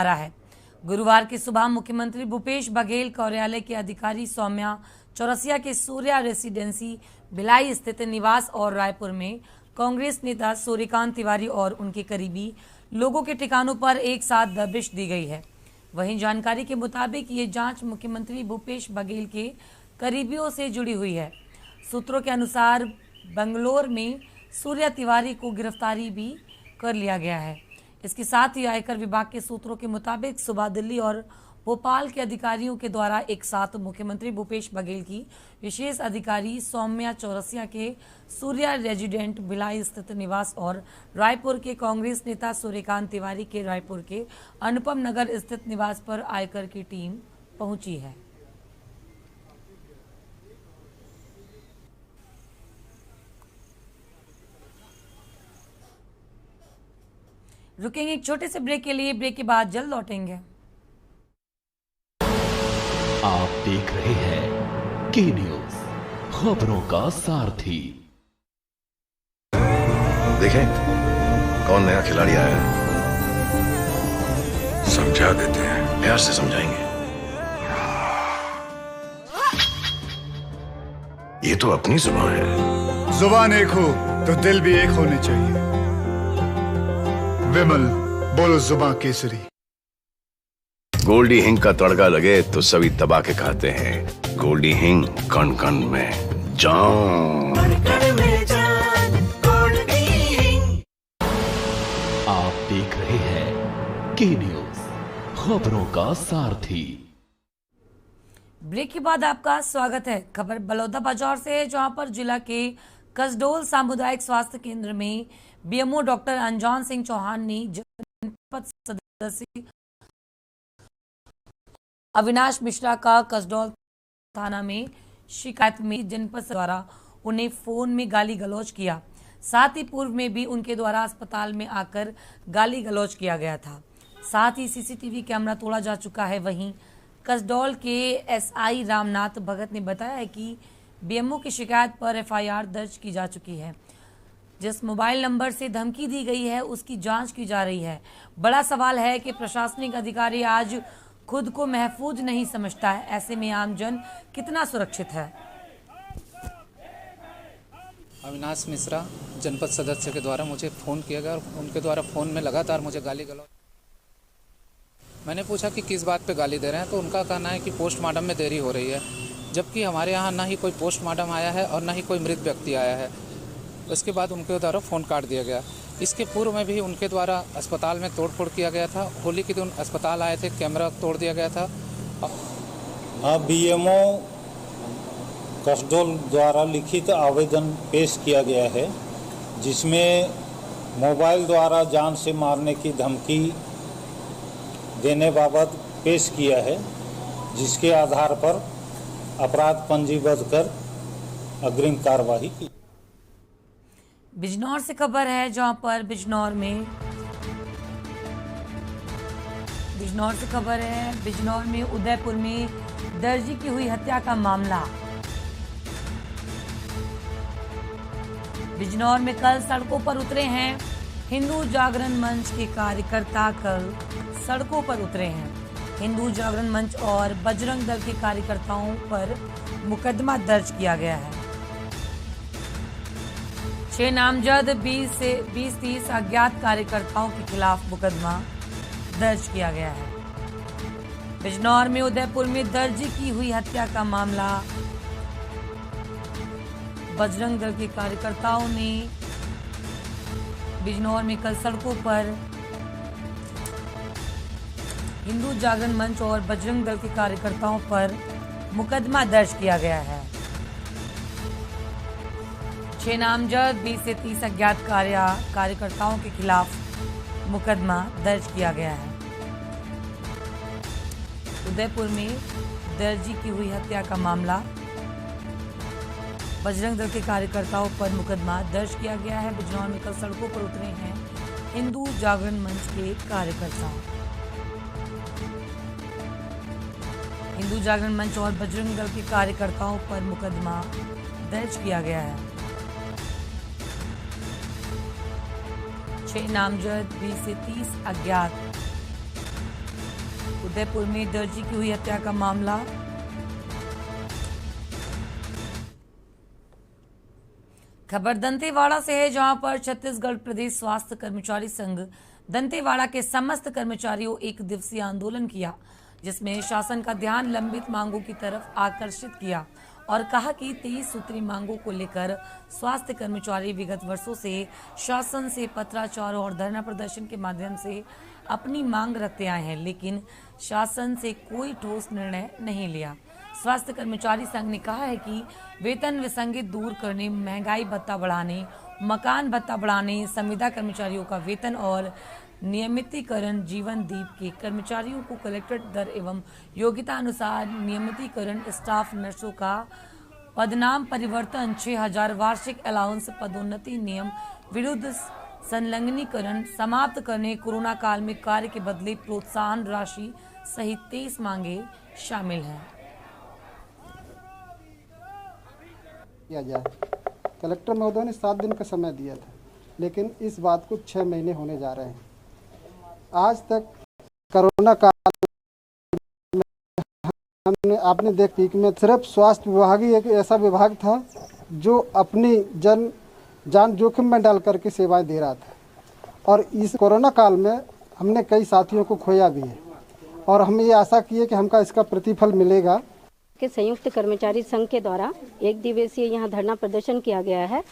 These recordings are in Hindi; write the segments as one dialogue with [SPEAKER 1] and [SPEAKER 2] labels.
[SPEAKER 1] रहा है। गुरुवार की सुबह मुख्यमंत्री भूपेश बघेल कार्यालय के अधिकारी सौम्या चौरसिया के सूर्या रेसिडेंसी भिलाई स्थित निवास और रायपुर में कांग्रेस नेता सूर्यकांत तिवारी और उनके करीबी लोगों के ठिकानों पर एक साथ दबिश दी गई है। वहीं जानकारी के मुताबिक ये जांच मुख्यमंत्री भूपेश बघेल के करीबियों से जुड़ी हुई है। सूत्रों के अनुसार बंगलोर में सूर्या तिवारी को गिरफ्तारी भी कर लिया गया है। इसके साथ ही आयकर विभाग के सूत्रों के मुताबिक सुबह दिल्ली और भोपाल के अधिकारियों के द्वारा एक साथ मुख्यमंत्री भूपेश बघेल की विशेष अधिकारी सौम्या चौरसिया के सूर्या रेजिडेंट भिलाई स्थित निवास और रायपुर के कांग्रेस नेता सूर्यकांत तिवारी के रायपुर के अनुपम नगर स्थित निवास पर आयकर की टीम पहुंची है। रुकेंगे एक छोटे से ब्रेक के लिए, ब्रेक के बाद जल्द लौटेंगे।
[SPEAKER 2] आप देख रहे हैं के न्यूज, खबरों का सारथी।
[SPEAKER 3] देखें कौन नया खिलाड़ी आया है, समझा देते हैं, प्यार से समझाएंगे। ये तो अपनी जुबान है।
[SPEAKER 4] जुबान एक हो तो दिल भी एक होने चाहिए। विमल बोलो जुबान केसरी।
[SPEAKER 3] गोल्डी हिंग का तड़का लगे तो सभी दबा के खाते हैं। गोल्डी हिंग कण कण में जान।
[SPEAKER 2] आप देख रहे हैं के न्यूज, खबरों का सारथी।
[SPEAKER 1] ब्रेक के बाद आपका स्वागत है। खबर बलौदा बाजार से है, जहां पर जिला के कसडोल सामुदायिक स्वास्थ्य केंद्र में बीएमओ डॉक्टर अनजान सिंह चौहान ने जनपद सदस्य अविनाश मिश्रा का कसडोल थाना में शिकायत में जनपद द्वारा उन्हें फोन में गाली गलौज किया। साथ ही पूर्व में भी उनके द्वारा अस्पताल में आकर गाली गलौज किया गया था। साथ ही सीसीटीवी कैमरा तोड़ा जा चुका है। वहीं कसडोल के एसआई रामनाथ भगत ने बताया है कि बीएमओ की शिकायत पर एफआईआर दर्ज की जा चुकी है। जिस मोबाइल नंबर से धमकी दी गई है उसकी जांच की जा रही है। बड़ा सवाल है कि प्रशासनिक अधिकारी आज खुद को महफूज नहीं समझता है, ऐसे में आमजन कितना सुरक्षित है।
[SPEAKER 5] अविनाश मिश्रा जनपद सदस्य के द्वारा मुझे फ़ोन किया गया और उनके द्वारा फ़ोन में लगातार मुझे गाली गलौज। मैंने पूछा कि किस बात पे गाली दे रहे हैं, तो उनका कहना है कि पोस्टमार्टम में देरी हो रही है, जबकि हमारे यहाँ ना ही कोई पोस्टमार्टम आया है और ना ही कोई मृत व्यक्ति आया है। उसके बाद उनके द्वारा फ़ोन काट दिया गया। इसके पूर्व में भी उनके द्वारा अस्पताल में तोड़फोड़ किया गया था। होली के दिन अस्पताल आए थे, कैमरा तोड़ दिया गया था।
[SPEAKER 6] बीएमओ कसडोल द्वारा लिखित आवेदन पेश किया गया है, जिसमें मोबाइल द्वारा जान से मारने की धमकी देने बाबत पेश किया है, जिसके आधार पर अपराध पंजीबद्ध कर अग्रिम कार्रवाई की।
[SPEAKER 1] बिजनौर से खबर है, जहां पर बिजनौर में उदयपुर में दर्जी की हुई हत्या का मामला। बिजनौर में कल सड़कों पर उतरे हैं हिंदू जागरण मंच के कार्यकर्ता। कल सड़कों पर उतरे हैं हिंदू जागरण मंच और बजरंग दल के कार्यकर्ताओं पर मुकदमा दर्ज किया गया है। 6 नामजद 20-30 अज्ञात कार्यकर्ताओं के खिलाफ मुकदमा दर्ज किया गया है। बिजनौर में उदयपुर में दर्जी की हुई हत्या का मामला। बजरंग दल के कार्यकर्ताओं ने बिजनौर में कल सड़कों पर हिंदू जागरण मंच और बजरंग दल के कार्यकर्ताओं पर मुकदमा दर्ज किया गया है। 6 नामजद 20 से 30 अज्ञात कार्यकर्ताओं के खिलाफ मुकदमा दर्ज किया गया है। उदयपुर में दर्जी की हुई हत्या का मामला। बजरंग दल के कार्यकर्ताओं पर मुकदमा दर्ज किया गया है। बिजनौर में कल सड़कों पर उतरे हैं हिंदू जागरण मंच के कार्यकर्ता। हिंदू जागरण मंच और बजरंग दल के कार्यकर्ताओं पर मुकदमा दर्ज किया गया है। 6 नामजद 20 से 30 अज्ञात उदयपुर में दर्जी की हुई हत्या का मामला। खबर दंतेवाड़ा से है, जहां पर छत्तीसगढ़ प्रदेश स्वास्थ्य कर्मचारी संघ दंतेवाड़ा के समस्त कर्मचारियों एक दिवसीय आंदोलन किया, जिसमें शासन का ध्यान लंबित मांगों की तरफ आकर्षित किया और कहा कि 23 सूत्री मांगों को लेकर स्वास्थ्य कर्मचारी विगत वर्षों से शासन से पत्राचार और धरना प्रदर्शन के माध्यम से अपनी मांग रखते आए हैं, लेकिन शासन से कोई ठोस निर्णय नहीं लिया। स्वास्थ्य कर्मचारी संघ ने कहा है कि वेतन विसंगति दूर करने, महंगाई भत्ता बढ़ाने, मकान भत्ता बढ़ाने, संविदा कर्मचारियों का वेतन और नियमितीकरण, जीवन दीप के कर्मचारियों को कलेक्ट्रेट दर एवं योग्यता अनुसार नियमितीकरण, स्टाफ नर्सों का पदनाम परिवर्तन, 6000 वार्षिक अलाउंस, पदोन्नति नियम विरुद्ध संलग्नीकरण समाप्त करने, कोरोना काल में कार्य के बदले प्रोत्साहन राशि सहित 23 मांगे शामिल हैं।
[SPEAKER 7] किया जाए। कलेक्टर महोदय ने 7 दिन का समय दिया था, लेकिन इस बात को 6 महीने होने जा रहे हैं। आज तक कोरोना काल में हमने आपने देख पीक में सिर्फ स्वास्थ्य विभाग ही एक ऐसा विभाग था जो अपनी जान जोखिम में डाल करके सेवाएं दे रहा था, और इस कोरोना काल में हमने कई साथियों को खोया भी है, और हम ये आशा किए कि हमका इसका प्रतिफल मिलेगा।
[SPEAKER 8] के संयुक्त कर्मचारी संघ के द्वारा एक दिवसीय यहाँ धरना प्रदर्शन किया गया है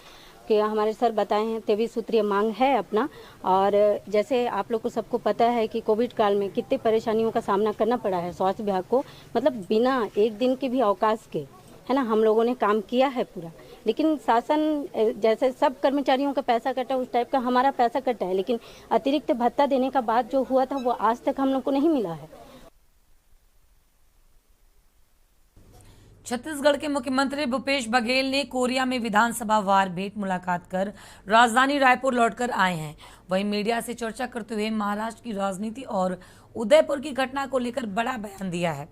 [SPEAKER 8] कि हमारे सर बताए हैं 23 सूत्रीय मांग है अपना। और जैसे आप लोग को सबको पता है कि कोविड काल में कितने परेशानियों का सामना करना पड़ा है स्वास्थ्य विभाग को, मतलब बिना एक दिन के भी अवकाश के, है ना, हम लोगों ने काम किया है पूरा। लेकिन शासन जैसे सब कर्मचारियों का पैसा कटा, उस टाइप का हमारा पैसा कटा है, लेकिन अतिरिक्त भत्ता देने का बाद जो हुआ था वो आज तक हम लोग को नहीं मिला है।
[SPEAKER 1] छत्तीसगढ़ के मुख्यमंत्री भूपेश बघेल ने कोरिया में विधानसभा वार भेंट मुलाकात कर राजधानी रायपुर लौटकर आए हैं। वहीं मीडिया से चर्चा करते हुए महाराष्ट्र की राजनीति और उदयपुर की घटना को लेकर बड़ा बयान दिया है।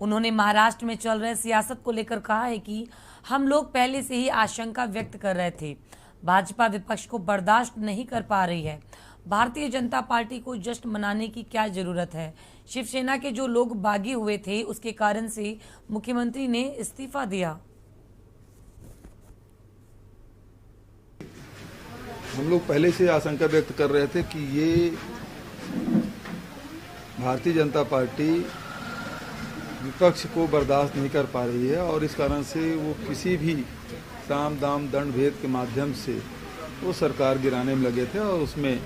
[SPEAKER 1] उन्होंने महाराष्ट्र में चल रहे सियासत को लेकर कहा है कि हम लोग पहले से ही आशंका व्यक्त कर रहे थे, भाजपा विपक्ष को बर्दाश्त नहीं कर पा रही है। भारतीय जनता पार्टी को जश्न मनाने की क्या जरूरत है? शिवसेना के जो लोग बागी हुए थे उसके कारण से मुख्यमंत्री ने इस्तीफा दिया।
[SPEAKER 9] हम लोग पहले से आशंका व्यक्त कर रहे थे कि ये भारतीय जनता पार्टी विपक्ष को बर्दाश्त नहीं कर पा रही है, और इस कारण से वो किसी भी साम दाम दंड भेद के माध्यम से वो सरकार गिराने में लगे थे, और उसमें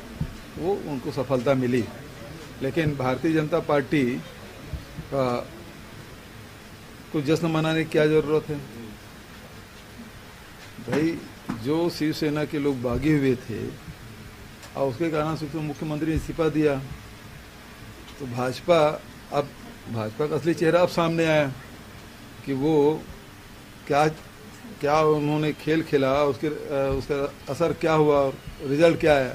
[SPEAKER 9] वो उनको सफलता मिली। लेकिन भारतीय जनता पार्टी का कुछ जश्न मनाने की क्या ज़रूरत है भाई? जो शिवसेना के लोग बागी हुए थे और उसके कारण से तो मुख्यमंत्री ने इस्तीफा दिया, तो भाजपा का असली चेहरा अब सामने आया कि वो क्या उन्होंने खेल खेला, उसका असर क्या हुआ और रिजल्ट क्या आया।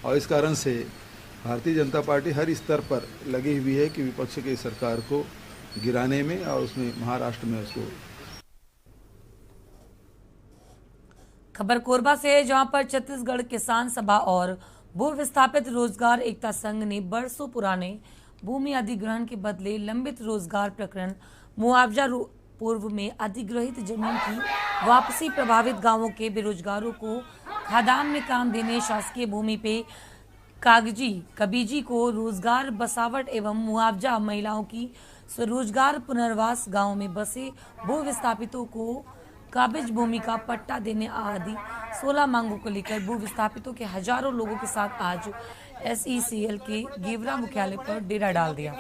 [SPEAKER 9] और इस कारण से भारतीय जनता पार्टी हर स्तर पर लगी हुई है कि विपक्ष की सरकार को गिराने में, और उसमें महाराष्ट्र में उसको।
[SPEAKER 1] खबर कोरबा से है, जहां पर छत्तीसगढ़ किसान सभा और भू विस्थापित रोजगार एकता संघ ने बरसों पुराने भूमि अधिग्रहण के बदले लंबित रोजगार प्रकरण, मुआवजा पूर्व में अधिग्रहित जमीन की वापसी, प्रभावित गांवों के बेरोजगारों को खादान में काम देने, शासकीय भूमि पे कागजी कबीजी को रोजगार बसावट एवं मुआवजा, महिलाओं की स्वरोजगार पुनर्वास, गांव में बसे भू विस्थापितों को काबिज भूमि का पट्टा देने आदि 16 मांगों को लेकर भू विस्थापितों के हजारों लोगों के साथ आज SECL के गेवरा मुख्यालय पर डेरा डाल दिया।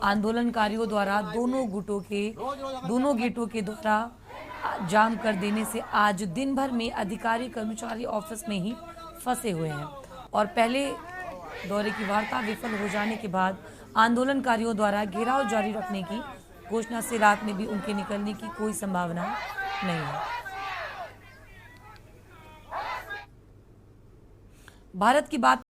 [SPEAKER 1] आंदोलनकारियों द्वारा दोनों गेटों के द्वारा जाम कर देने से आज दिन भर में अधिकारी कर्मचारी ऑफिस में ही फंसे हुए हैं, और पहले दौरे की वार्ता विफल हो जाने के बाद आंदोलनकारियों द्वारा घेराव जारी रखने की घोषणा से रात में भी उनके निकलने की कोई संभावना नहीं है। भारत की बात